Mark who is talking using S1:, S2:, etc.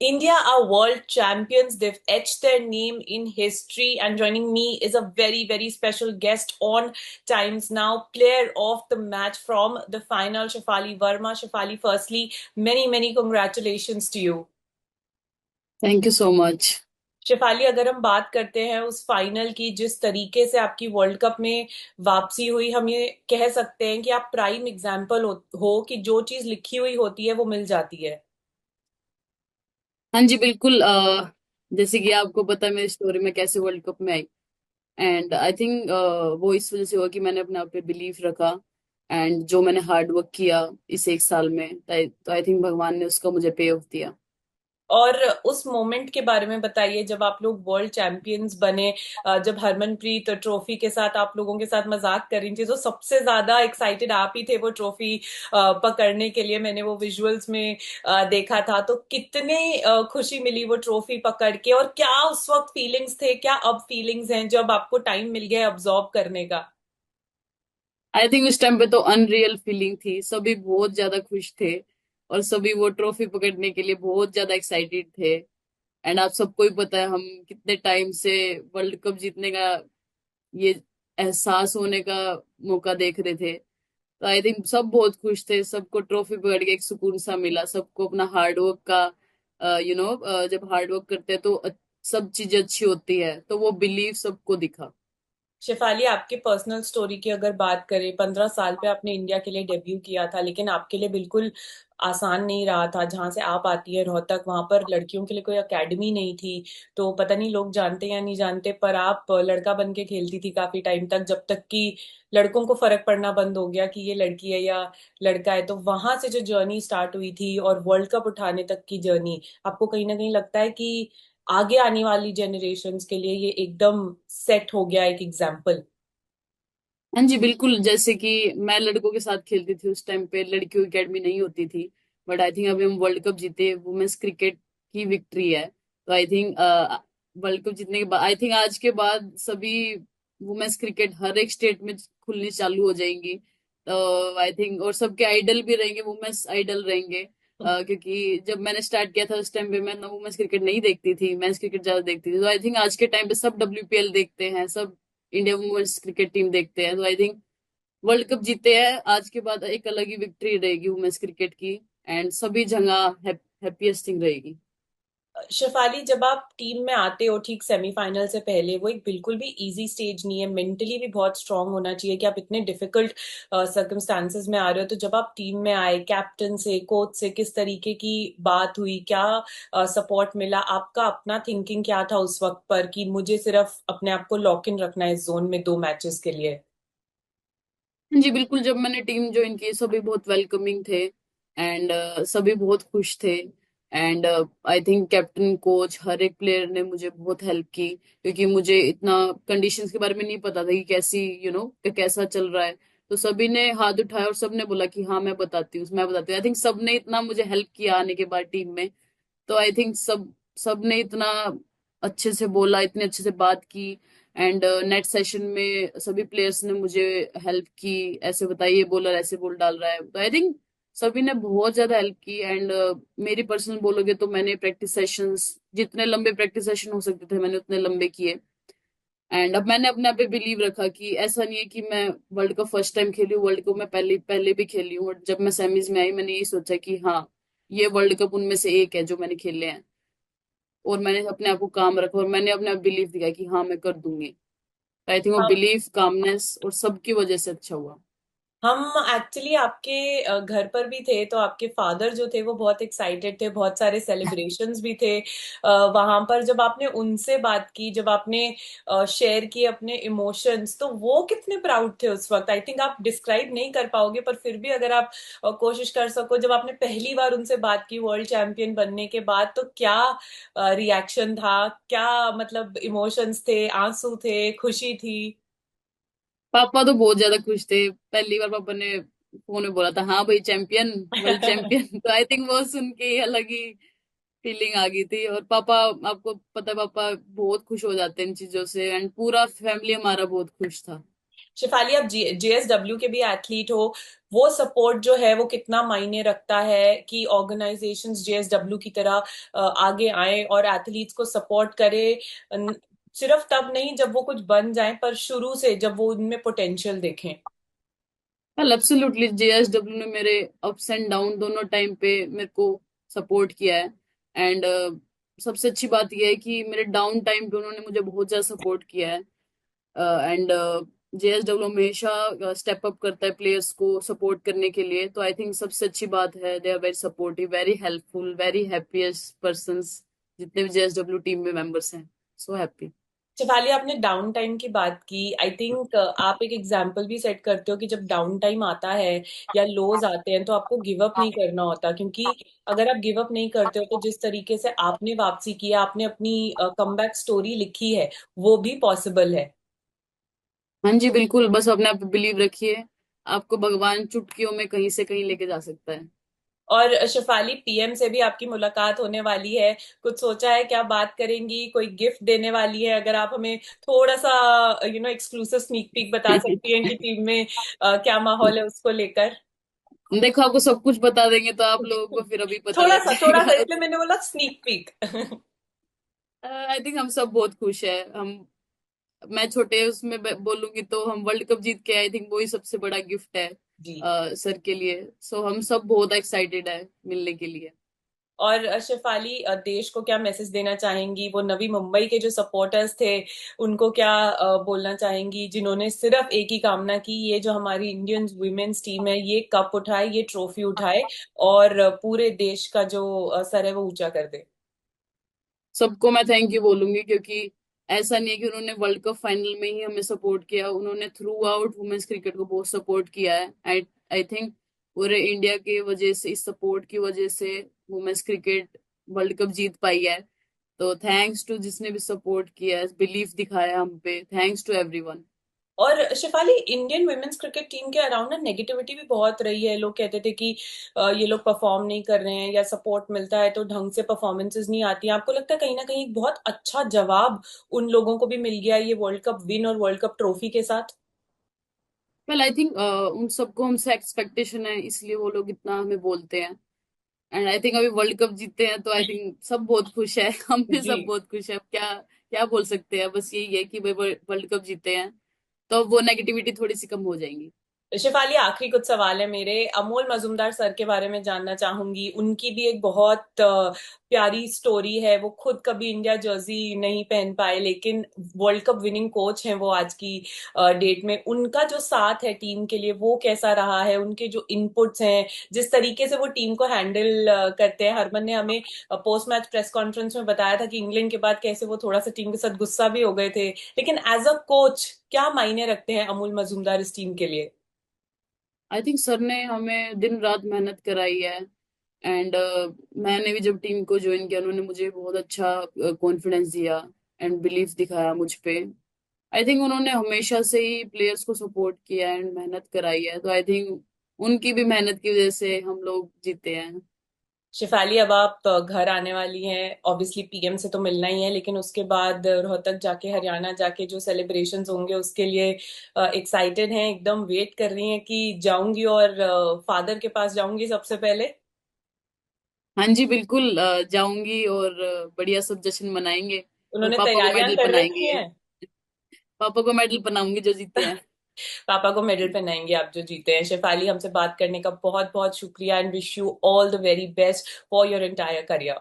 S1: India are world champions. They've etched their name in history. And joining me is a very, very special guest on Times Now, player of the match from the final, Shafali Verma. Shafali, firstly, many, many congratulations to you.
S2: Thank you so much.
S1: Shefali, अगर हम बात करते हैं उस final की, जिस तरीके से आपकी वर्ल्ड कप में वापसी हुई, हम ये कह सकते हैं कि आप प्राइम एग्जाम्पल हो कि जो चीज लिखी हुई होती है वो मिल जाती है।
S2: हाँ जी बिल्कुल। जैसे कि आपको पता है मेरी स्टोरी में कैसे वर्ल्ड कप में आई। एंड आई थिंक वो इस वजह से हुआ कि मैंने अपने आप पे बिलीव रखा। एंड जो मैंने हार्ड वर्क किया इस एक साल में, तो आई थिंक भगवान ने उसका मुझे पे ऑफ दिया।
S1: और उस मोमेंट के बारे में बताइए जब आप लोग वर्ल्ड चैंपियंस बने। जब हरमनप्रीत ट्रॉफी के साथ आप लोगों के साथ मजाक कर रही थी, तो सबसे ज्यादा एक्साइटेड आप ही थे वो ट्रॉफी पकड़ने के लिए। मैंने वो विजुअल्स में देखा था। तो कितने खुशी मिली वो ट्रॉफी पकड़ के, और क्या उस वक्त फीलिंग्स थे, क्या अब फीलिंग्स हैं जब आपको टाइम मिल गया अब्जॉर्ब करने का?
S2: आई थिंक उस टाइम पे तो अनरियल फीलिंग थी, सभी बहुत ज्यादा खुश थे। और सभी वो ट्रॉफी पकड़ने के लिए बहुत ज्यादा एक्साइटेड थे। एंड आप सबको ही पता है हम कितने टाइम से वर्ल्ड कप जीतने का ये एहसास होने का मौका देख रहे थे। तो आई थिंक सब बहुत खुश थे, सबको ट्रॉफी पकड़ के एक सुकून सा मिला, सबको अपना हार्डवर्क का जब हार्डवर्क करते हैं तो सब चीजें अच्छी होती है, तो वो बिलीव सबको दिखा।
S1: शेफाली, आपके पर्सनल स्टोरी की अगर बात करें, 15 साल पे आपने इंडिया के लिए डेब्यू किया था, लेकिन आपके लिए बिल्कुल आसान नहीं रहा था। जहां से आप आती है रोहतक, वहां पर लड़कियों के लिए कोई एकेडमी नहीं थी। तो पता नहीं लोग जानते या नहीं जानते, पर आप लड़का बन के खेलती थी काफी टाइम तक, जब तक कि लड़कों को फर्क पड़ना बंद हो गया कि ये लड़की है या लड़का है। तो वहां से जो जर्नी स्टार्ट हुई थी और वर्ल्ड कप उठाने तक की जर्नी, आपको कहीं ना कहीं लगता है कि आगे आने वाली जनरेशन्स के लिए ये एकदम सेट हो गया एक एग्जाम्पल?
S2: हाँ जी बिल्कुल। जैसे कि मैं लड़कों के साथ खेलती थी, उस टाइम पे लड़कियों की अकेडमी नहीं होती थी। बट आई थिंक अभी हम वर्ल्ड कप जीते, वुमेन्स क्रिकेट की विक्ट्री है। तो आई थिंक वर्ल्ड कप जीतने के बाद आई थिंक आज के बाद सभी वुमेन्स क्रिकेट हर एक स्टेट में खुलनी चालू हो जाएंगी। तो आई थिंक और सबके आइडल भी रहेंगे, वुमेन्स आइडल रहेंगे। क्योंकि जब मैंने स्टार्ट किया था उस टाइम पे मैं वुमेन्स क्रिकेट नहीं देखती थी, मेंस क्रिकेट ज्यादा देखती थी। तो आई थिंक आज के टाइम पे सब WPL देखते हैं, सब इंडिया वुमेन्स क्रिकेट टीम देखते हैं। तो आई थिंक वर्ल्ड कप जीते हैं आज के बाद एक अलग ही विक्ट्री रहेगी वुमेन्स क्रिकेट की। एंड सभी जगह हैप्पीएस्ट थिंग रहेगी।
S1: शेफाली, जब आप टीम में आते हो ठीक सेमीफाइनल से पहले, वो एक बिल्कुल भी इजी स्टेज नहीं है। मेंटली भी बहुत स्ट्रांग होना चाहिए कि आप इतने डिफिकल्ट सर्कमस्टांसेस में आ रहे हो। तो जब आप टीम में आए, कैप्टन से, कोच से किस तरीके की बात हुई, क्या सपोर्ट मिला, आपका अपना थिंकिंग क्या था उस वक्त पर कि मुझे सिर्फ अपने आप को लॉक इन रखना है इस जोन में 2 मैचेस के लिए?
S2: जी बिल्कुल, जब मैंने टीम ज्वाइन की सभी बहुत वेलकमिंग थे। एंड सभी बहुत खुश थे। And I think captain coach हर एक प्लेयर ने मुझे बहुत हेल्प की, क्योंकि मुझे इतना कंडीशंस के बारे में नहीं पता था कि कैसी कैसा चल रहा है। तो सभी ने हाथ उठाया और सबने बोला कि हाँ मैं बताती हूँ, मैं बताती हूँ। आई थिंक सबने इतना मुझे हेल्प किया आने के बाद टीम में। तो आई थिंक सबने इतना अच्छे से बोला, इतने अच्छे से बात की। एंड नेट सेशन में सभी प्लेयर्स ने मुझे हेल्प की, ऐसे बताइए बॉलर ऐसे बॉल डाल रहा है। तो आई थिंक सभी ने बहुत ज्यादा हेल्प की। एंड मेरी पर्सनल बोलोगे तो मैंने प्रैक्टिस सेशंस, जितने लंबे प्रैक्टिस सेशन हो सकते थे मैंने उतने लंबे किए। एंड अब मैंने अपने आप पे बिलीव रखा कि ऐसा नहीं है कि मैं वर्ल्ड कप फर्स्ट टाइम खेली हूँ, वर्ल्ड कप मैं पहले पहले भी खेली हूँ। और जब मैं सेमीज में आई मैंने यही सोचा कि हाँ, ये वर्ल्ड कप उनमें से एक है जो मैंने खेले हैं। और मैंने अपने आप को काम रखा और मैंने अपने आप बिलीव दिखाया कि हाँ मैं कर दूंगी। आई थिंक वो बिलीव, कामनेस और सबकी वजह से अच्छा हुआ।
S1: हम एक्चुअली आपके घर पर भी थे, तो आपके फादर जो थे वो बहुत एक्साइटेड थे, बहुत सारे सेलिब्रेशंस भी थे वहां पर। जब आपने उनसे बात की, जब आपने शेयर किए अपने इमोशंस, तो वो कितने प्राउड थे उस वक्त? आई थिंक आप डिस्क्राइब नहीं कर पाओगे, पर फिर भी अगर आप कोशिश कर सको, जब आपने पहली बार उनसे बात की वर्ल्ड चैंपियन बनने के बाद, तो क्या रिएक्शन था, क्या मतलब इमोशंस थे, आंसू थे, खुशी थी?
S2: पापा तो बहुत ज्यादा खुश थे। पहली बार पापा ने फोन में बोला था हाँ भाई चैंपियन, वर्ल्ड चैंपियन। तो आई थिंक वो सुन के ही अलग ही फीलिंग आ गई थी। और पापा, आपको पता है पापा बहुत खुश हो जाते हैं इन चीजों से। एंड पूरा फैमिली हमारा बहुत खुश था।
S1: शिफाली, आप जेएसडब्ल्यू के भी एथलीट हो, वो सपोर्ट जो है वो कितना मायने रखता है कि ऑर्गेनाइजेशंस जेएसडब्ल्यू की तरह आगे आए और एथलीट्स को सपोर्ट करे, न- सिर्फ तब नहीं जब वो कुछ बन जाए, पर शुरू से जब वो उनमें पोटेंशियल देखें।
S2: वेल एब्सोल्युटली, जेएसडब्ल्यू ने मेरे अप्स एंड डाउन दोनों टाइम पे मेरे को सपोर्ट किया है। एंड सबसे अच्छी बात यह है कि मेरे डाउन टाइम पे उन्होंने मुझे बहुत ज्यादा सपोर्ट किया है। एंड जेएसडब्ल्यू हमेशा स्टेप अप करता है प्लेयर्स को सपोर्ट करने के लिए, तो आई थिंक सबसे अच्छी बात है, they are very supportive, very helpful, very happiest persons जितने भी जेएसडब्ल्यू टीम में मेंबर्स हैं। So happy.
S1: शिफाली, आपने डाउन टाइम की बात की। आई थिंक आप एक एग्जाम्पल भी सेट करते हो कि जब डाउन टाइम आता है या लोज आते हैं तो आपको गिव अप नहीं करना होता, क्योंकि अगर आप गिव अप नहीं करते हो तो जिस तरीके से आपने वापसी किया, आपने अपनी कमबैक स्टोरी लिखी है, वो भी पॉसिबल है।
S2: हाँ जी बिल्कुल, बस अपने आप पे बिलीव रखिए, आपको भगवान चुटकियों में कहीं से कहीं लेके जा सकता है।
S1: और शिफाली, पीएम से भी आपकी मुलाकात होने वाली है। कुछ सोचा है, क्या बात करेंगी, कोई गिफ्ट देने वाली है? अगर आप हमें थोड़ा सा एक्सक्लूसिव स्नीक पीक बता सकती हैं कि टीम में क्या माहौल है उसको लेकर।
S2: देखो, आपको सब कुछ बता देंगे तो आप लोगों को फिर अभी पता
S1: थोड़ा
S2: लग
S1: सा, थोड़ा सा,
S2: जाएगा।
S1: इसलिए मैंने बोला स्नीक पीक।
S2: आई थिंक हम सब बहुत खुश है। हम मैं छोटे उसमें बोलूंगी तो हम वर्ल्ड कप जीत के, आई थिंक वही सबसे बड़ा गिफ्ट है
S1: जी।
S2: सर के लिए। सो हम सब बहुत एक्साइटेड है मिलने के लिए।
S1: और शिफाली, देश को क्या मैसेज देना चाहेंगी? वो नवी मुंबई के जो सपोर्टर्स थे, उनको क्या बोलना चाहेंगी, जिन्होंने सिर्फ एक ही कामना की, ये जो हमारी इंडियन वुमेन्स टीम है ये कप उठाए, ये ट्रॉफी उठाए और पूरे देश का जो सर है वो ऊंचा कर दे।
S2: सबको मैं थैंक यू बोलूंगी, क्योंकि ऐसा नहीं है कि उन्होंने वर्ल्ड कप फाइनल में ही हमें सपोर्ट किया, उन्होंने थ्रू आउट वुमेन्स क्रिकेट को बहुत सपोर्ट किया है। आई आई थिंक पूरे इंडिया की वजह से, इस सपोर्ट की वजह से वुमेन्स क्रिकेट वर्ल्ड कप जीत पाई है। तो थैंक्स टू जिसने भी सपोर्ट किया है, बिलीफ दिखाया हम पे, थैंक्स टू एवरीवन।
S1: और Shafali, Indian women's cricket team के अराउंड ना नेगेटिविटी भी बहुत रही है। लोग कहते थे कि ये लोग परफॉर्म नहीं कर रहे हैं, या सपोर्ट मिलता है तो ढंग से परफॉर्मेंसेज नहीं आती हैं। आपको लगता है कहीं ना कहीं एक बहुत अच्छा जवाब उन लोगों को भी मिल गया ये वर्ल्ड कप विन और वर्ल्ड कप ट्रॉफी के साथ?
S2: वेल आई थिंक उन सबको हमसे एक्सपेक्टेशन है, इसलिए वो लोग इतना हमें बोलते हैं। एंड आई थिंक अभी वर्ल्ड कप जीते हैं तो आई थिंक सब बहुत खुश है। हम भी
S1: जी।
S2: सब बहुत खुश है। अब क्या क्या बोल सकते हैं, बस यही है कि भाई वर्ल्ड कप जीते हैं तो अब वो नेगेटिविटी थोड़ी सी कम हो जाएंगी।
S1: शिफाली, आखिरी कुछ सवाल है मेरे। अमोल मजूमदार सर के बारे में जानना चाहूंगी। उनकी भी एक बहुत प्यारी स्टोरी है। वो खुद कभी इंडिया जर्सी नहीं पहन पाए, लेकिन वर्ल्ड कप विनिंग कोच हैं वो आज की डेट में। उनका जो साथ है टीम के लिए वो कैसा रहा है? उनके जो इनपुट्स हैं, जिस तरीके से वो टीम को हैंडल करते हैं। हरमन ने हमें पोस्ट मैच प्रेस कॉन्फ्रेंस में बताया था कि इंग्लैंड के बाद कैसे वो थोड़ा सा टीम के साथ गुस्सा भी हो गए थे, लेकिन एज अ कोच क्या मायने रखते हैं अमोल मजूमदार इस टीम के लिए?
S2: आई थिंक सर ने हमें दिन रात मेहनत कराई है। एंड मैंने भी जब टीम को ज्वाइन किया, उन्होंने मुझे बहुत अच्छा कॉन्फिडेंस दिया एंड बिलीफ दिखाया मुझ पे। आई थिंक उन्होंने हमेशा से ही प्लेयर्स को सपोर्ट किया एंड मेहनत कराई है, तो आई थिंक उनकी भी मेहनत की वजह से हम लोग जीते हैं।
S1: शिफाली, अब आप घर आने वाली हैं, ऑब्वियसली पीएम से तो मिलना ही है, लेकिन उसके बाद रोहतक जाके, हरियाणा जाके जो सेलिब्रेशंस होंगे उसके लिए एक्साइटेड हैं, एकदम वेट कर रही हैं कि जाऊंगी और फादर के पास जाऊंगी सबसे पहले?
S2: हाँ जी बिल्कुल, जाऊंगी और बढ़िया सब जश्न मनाएंगे और
S1: उन्होंने
S2: पापा को
S1: तैयारियां
S2: मेडल
S1: कर रखी
S2: पहनाएंगे।
S1: हैं।
S2: पापा को मेडल पहनाऊंगी जो जीते हैं।
S1: पापा को मेडल पहनाएंगे आप जो जीते हैं। शिफाली, हमसे बात करने का बहुत बहुत शुक्रिया, and wish you all the very best for your entire career.